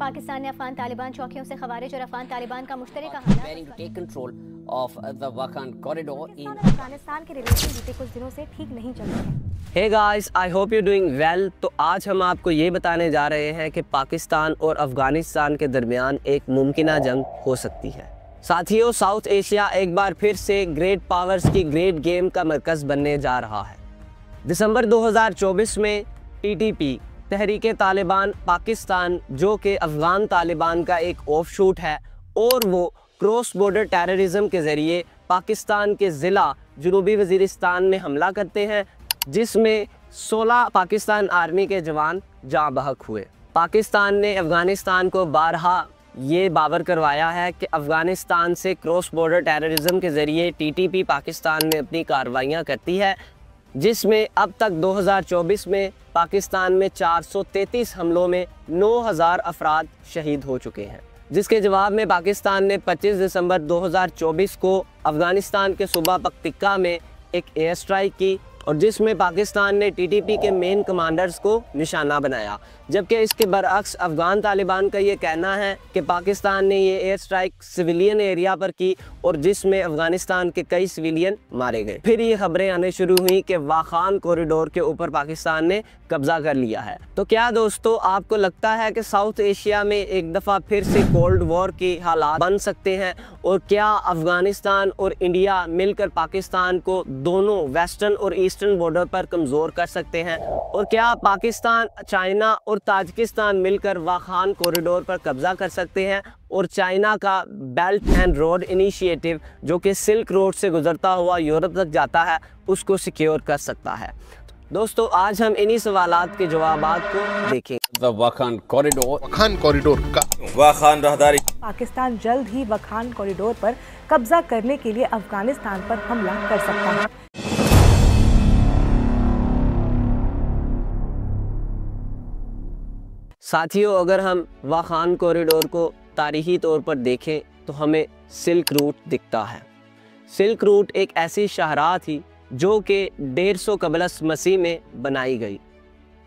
पाकिस्तान ने अफगान तालिबान चौकियों से खवारिज और अफगान तालिबान का मुश्तरका हमला अफगानिस्तान के रिलेशन बीते कुछ दिनों से ठीक नहीं चल रहे हैं। Hey guys, I hope you doing well. तो आज हम आपको ये बताने जा रहे हैं कि पाकिस्तान और अफगानिस्तान के दरमियान एक मुमकिना जंग हो सकती है। साथियों, साउथ एशिया एक बार फिर से ग्रेट पावर्स की ग्रेट गेम का मरकज़ बनने जा रहा है। दिसंबर 2024 में टीटीपी तहरीके तालिबान पाकिस्तान, जो कि अफ़गान तालिबान का एक ऑफशूट है, और वो क्रॉस बॉर्डर टेररिज्म के ज़रिए पाकिस्तान के ज़िला जनूबी वज़ीरिस्तान में हमला करते हैं, जिसमें 16 पाकिस्तान आर्मी के जवान जाँ बहक हुए। पाकिस्तान ने अफ़गानिस्तान को बारहा ये बावर करवाया है कि अफ़गानिस्तान से क्रॉस बॉर्डर टेररिज्म के ज़रिए टीटीपी पाकिस्तान में अपनी कार्रवाइयाँ करती है, जिसमें अब तक 2024 में पाकिस्तान में 433 हमलों में 9000 अफराद शहीद हो चुके हैं। जिसके जवाब में पाकिस्तान ने 25 दिसंबर 2024 को अफ़गानिस्तान के सूबा पख्तिका में एक एयर स्ट्राइक की, और जिसमें पाकिस्तान ने टीटीपी के मेन कमांडर्स को निशाना बनाया। जबकि इसके बरअक्स अफ़गान तालिबान का ये कहना है कि पाकिस्तान ने ये एयर स्ट्राइक सिविलियन एरिया पर की, और जिसमें अफ़गानिस्तान के कई सिविलियन मारे गए। फिर ये खबरें आने शुरू हुई कि वाखान कॉरिडोर के ऊपर पाकिस्तान ने कब्ज़ा कर लिया है। तो क्या दोस्तों, आपको लगता है कि साउथ एशिया में एक दफ़ा फिर से कोल्ड वॉर के हालात बन सकते हैं? और क्या अफ़गानिस्तान और इंडिया मिलकर पाकिस्तान को दोनों वेस्टर्न और ईस्टर्न बॉर्डर पर कमज़ोर कर सकते हैं? और क्या पाकिस्तान, चाइना और ताजिकिस्तान मिलकर वाखान कॉरिडोर पर कब्ज़ा कर सकते हैं और चाइना का बेल्ट एंड रोड इनिशिएटिव, जो कि सिल्क रोड से गुजरता हुआ यूरोप तक जाता है, उसको सिक्योर कर सकता है? दोस्तों, आज हम इन्हीं सवालात के जवाबात को देखेंगे। वाखान कॉरिडोर का वाखान रहदारी। पाकिस्तान जल्द ही वाखान कॉरिडोर पर कब्जा करने के लिए अफगानिस्तान पर हमला कर सकता है। साथियों, अगर हम वाखान कॉरिडोर को तारीखी तौर पर देखें तो हमें सिल्क रूट दिखता है। सिल्क रूट एक ऐसी शाहराह थी जो कि 150 कबलस मसीह में बनाई गई।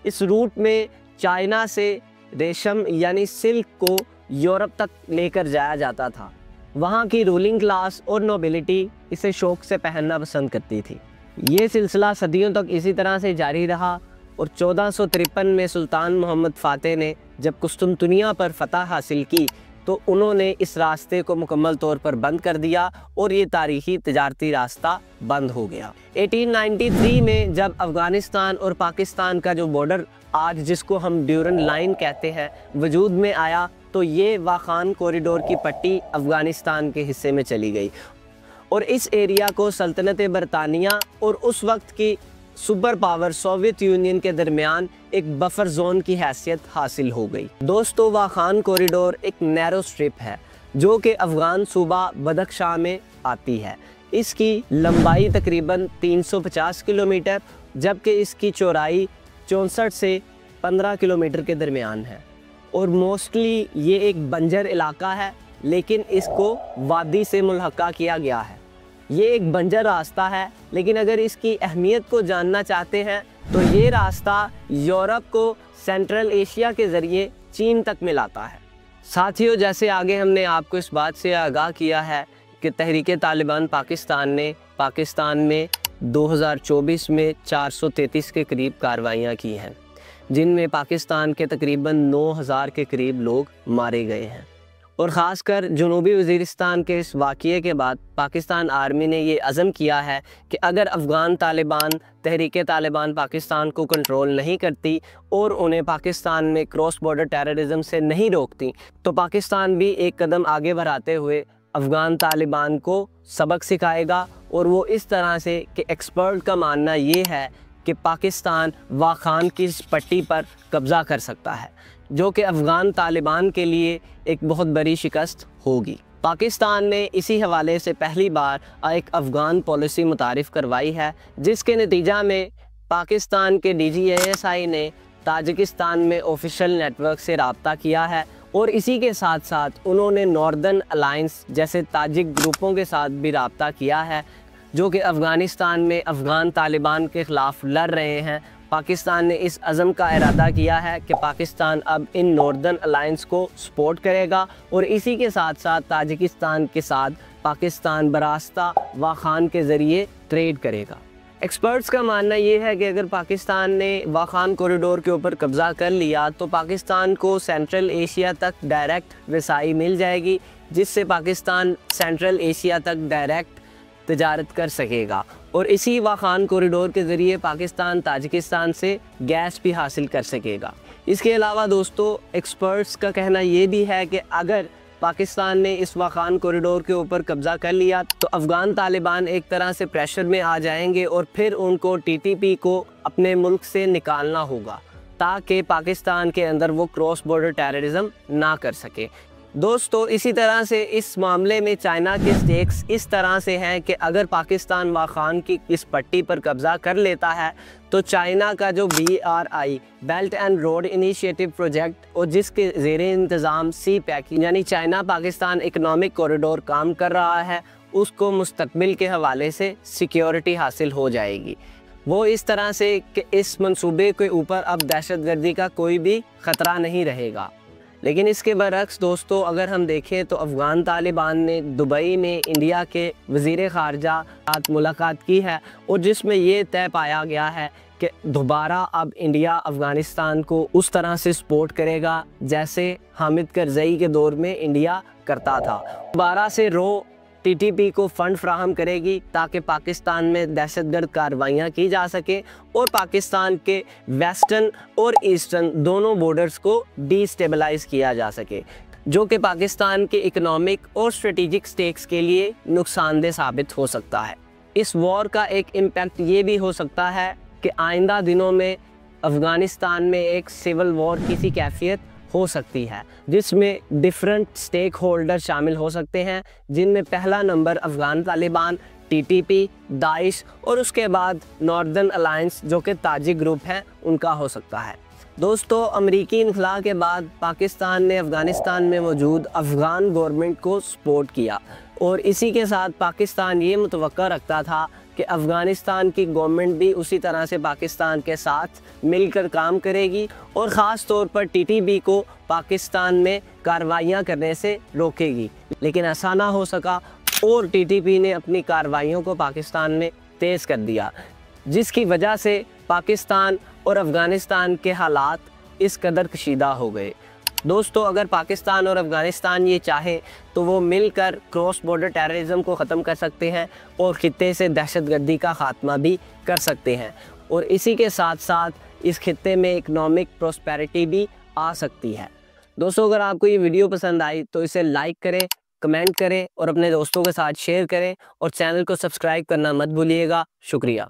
इस रूट में चाइना से रेशम यानी सिल्क को यूरोप तक लेकर जाया जाता था। वहाँ की रूलिंग क्लास और नोबिलिटी इसे शौक से पहनना पसंद करती थी। ये सिलसिला सदियों तक इसी तरह से जारी रहा, और 1453 में सुल्तान मोहम्मद फ़ातेह ने जब कुस्तुनतुनिया पर फतह हासिल की, तो उन्होंने इस रास्ते को मुकम्मल तौर पर बंद कर दिया, और ये तारीख़ी तजारती रास्ता बंद हो गया। 1893 में जब अफ़गानिस्तान और पाकिस्तान का जो बॉर्डर आज जिसको हम ड्यूरन लाइन कहते हैं वजूद में आया, तो ये वाखान कॉरिडोर की पट्टी अफ़गानिस्तान के हिस्से में चली गई, और इस एरिया को सल्तनत बरतानिया और उस वक्त की सुपर पावर सोवियत यूनियन के दरमियान एक बफर जोन की हैसियत हासिल हो गई। दोस्तों, वाखान कॉरिडोर एक नैरो स्ट्रिप है जो कि अफ़गान सूबा बदख्शां में आती है। इसकी लंबाई तकरीबन 350 किलोमीटर, जबकि इसकी चौड़ाई 64 से 15 किलोमीटर के दरमियान है, और मोस्टली ये एक बंजर इलाका है, लेकिन इसको वादी से मुल्हका किया गया है। ये एक बंजर रास्ता है, लेकिन अगर इसकी अहमियत को जानना चाहते हैं तो ये रास्ता यूरोप को सेंट्रल एशिया के ज़रिए चीन तक मिलाता है। साथियों, जैसे आगे हमने आपको इस बात से आगाह किया है कि तहरीके तालिबान पाकिस्तान ने पाकिस्तान में 2024 में 433 के करीब कार्रवाइयाँ की हैं, जिनमें पाकिस्तान के तकरीबन 9000 के करीब लोग मारे गए हैं। और ख़ासकर जनूबी वज़ीरिस्तान के इस वाक़ये के बाद पाकिस्तान आर्मी ने ये अज़म किया है कि अगर अफ़गान तालिबान तहरीके तालिबान पाकिस्तान को कंट्रोल नहीं करती और उन्हें पाकिस्तान में क्रॉस बॉर्डर टेररिज्म से नहीं रोकती, तो पाकिस्तान भी एक कदम आगे बढ़ाते हुए अफ़गान तालिबान को सबक सिखाएगा। और वो इस तरह से कि एक्सपर्ट का मानना ये है कि पाकिस्तान वाखान की इस पट्टी पर कब्ज़ा कर सकता है, जो कि अफ़गान तालिबान के लिए एक बहुत बड़ी शिकस्त होगी। पाकिस्तान ने इसी हवाले से पहली बार एक अफ़गान पॉलिसी मुतारिफ़ करवाई है, जिसके नतीजा में पाकिस्तान के DGISI ने ताजिकिस्तान में ऑफिशियल नेटवर्क से रब्ता किया है, और इसी के साथ साथ उन्होंने नॉर्दर्न अलाइंस जैसे ताजिक ग्रुपों के साथ भी रब्ता किया है, जो कि अफ़गानिस्तान में अफ़गान तालिबान के ख़िलाफ़ लड़ रहे हैं। पाकिस्तान ने इस अज़म का इरादा किया है कि पाकिस्तान अब इन नॉर्दर्न अलायंस को सपोर्ट करेगा और इसी के साथ साथ ताजिकिस्तान के साथ पाकिस्तान बरास्ता वाखान के ज़रिए ट्रेड करेगा। एक्सपर्ट्स का मानना ये है कि अगर पाकिस्तान ने वाखान कॉरिडोर के ऊपर कब्ज़ा कर लिया तो पाकिस्तान को सेंट्रल एशिया तक डायरेक्ट रसाई मिल जाएगी, जिससे पाकिस्तान सेंट्रल एशिया तक डायरेक्ट तजारत कर सकेगा और इसी वाखान कॉरिडोर के ज़रिए पाकिस्तान ताजिकिस्तान से गैस भी हासिल कर सकेगा। इसके अलावा दोस्तों, एक्सपर्ट्स का कहना ये भी है कि अगर पाकिस्तान ने इस वाखान कॉरिडोर के ऊपर कब्ज़ा कर लिया तो अफ़गान तालिबान एक तरह से प्रेशर में आ जाएंगे और फिर उनको TTP को अपने मुल्क से निकालना होगा ताकि पाकिस्तान के अंदर वो क्रॉस बॉर्डर टेररिज्म ना कर सके। दोस्तों, इसी तरह से इस मामले में चाइना के स्टेक्स इस तरह से हैं कि अगर पाकिस्तान वाखान की इस पट्टी पर कब्ज़ा कर लेता है तो चाइना का जो BRI belt and road initiative project और जिसके ज़ेरे इंतज़ाम CPEC यानी चाइना पाकिस्तान इकनॉमिक कॉरिडोर काम कर रहा है, उसको मुस्तकबिल के हवाले से सिक्योरिटी हासिल हो जाएगी। वो इस तरह से कि इस मंसूबे के ऊपर अब दहशतगर्दी का कोई भी ख़तरा नहीं रहेगा। लेकिन इसके बरक्स दोस्तों, अगर हम देखें तो अफ़गान तालिबान ने दुबई में इंडिया के वज़ीर ख़ारजा साथ मुलाकात की है और जिसमें ये तय पाया गया है कि दोबारा अब इंडिया अफ़गानिस्तान को उस तरह से सपोर्ट करेगा जैसे हामिद करज़ई के दौर में इंडिया करता था। दोबारा से TTP को फ़ंड फ्राहम करेगी ताकि पाकिस्तान में दहशतगर्द कार्रवाइयाँ की जा सके और पाकिस्तान के वेस्टर्न और ईस्टर्न दोनों बॉर्डर्स को डिस्टेबलाइज़ किया जा सके, जो कि पाकिस्तान के इकनॉमिक और स्ट्रेटिजिक स्टेक्स के लिए नुकसानदेह साबित हो सकता है। इस वॉर का एक इम्पैक्ट ये भी हो सकता है कि आइंदा दिनों में अफ़गानिस्तान में एक सिविल वॉर की सी कैफियत हो सकती है, जिसमें डिफरेंट स्टेक होल्डर शामिल हो सकते हैं, जिनमें पहला number Afghan Taliban, TTP, Daesh और उसके बाद नॉर्दर्न अलायंस जो कि ताजिक ग्रुप है उनका हो सकता है। दोस्तों, अमरीकी इन्खला के बाद पाकिस्तान ने अफ़गानिस्तान में मौजूद अफ़गान गवर्नमेंट को सपोर्ट किया और इसी के साथ पाकिस्तान ये मुतवक्का रखता था कि अफ़गानिस्तान की गवर्नमेंट भी उसी तरह से पाकिस्तान के साथ मिलकर काम करेगी और ख़ास तौर पर TTP को पाकिस्तान में कार्रवाइयाँ करने से रोकेगी। लेकिन ऐसा ना हो सका और TTP ने अपनी कार्रवाइयों को पाकिस्तान में तेज़ कर दिया, जिसकी वजह से पाकिस्तान और अफ़गानिस्तान के हालात इस कदर कशीदा हो गए। दोस्तों, अगर पाकिस्तान और अफ़गानिस्तान ये चाहे तो वो मिलकर क्रॉस बॉर्डर टेररिज्म को ख़त्म कर सकते हैं और ख़ित्ते से दहशतगर्दी का ख़ात्मा भी कर सकते हैं और इसी के साथ साथ इस खित्ते में इकनॉमिक प्रॉस्पेरिटी भी आ सकती है। दोस्तों, अगर आपको ये वीडियो पसंद आई तो इसे लाइक करें, कमेंट करें और अपने दोस्तों के साथ शेयर करें और चैनल को सब्सक्राइब करना मत भूलिएगा। शुक्रिया।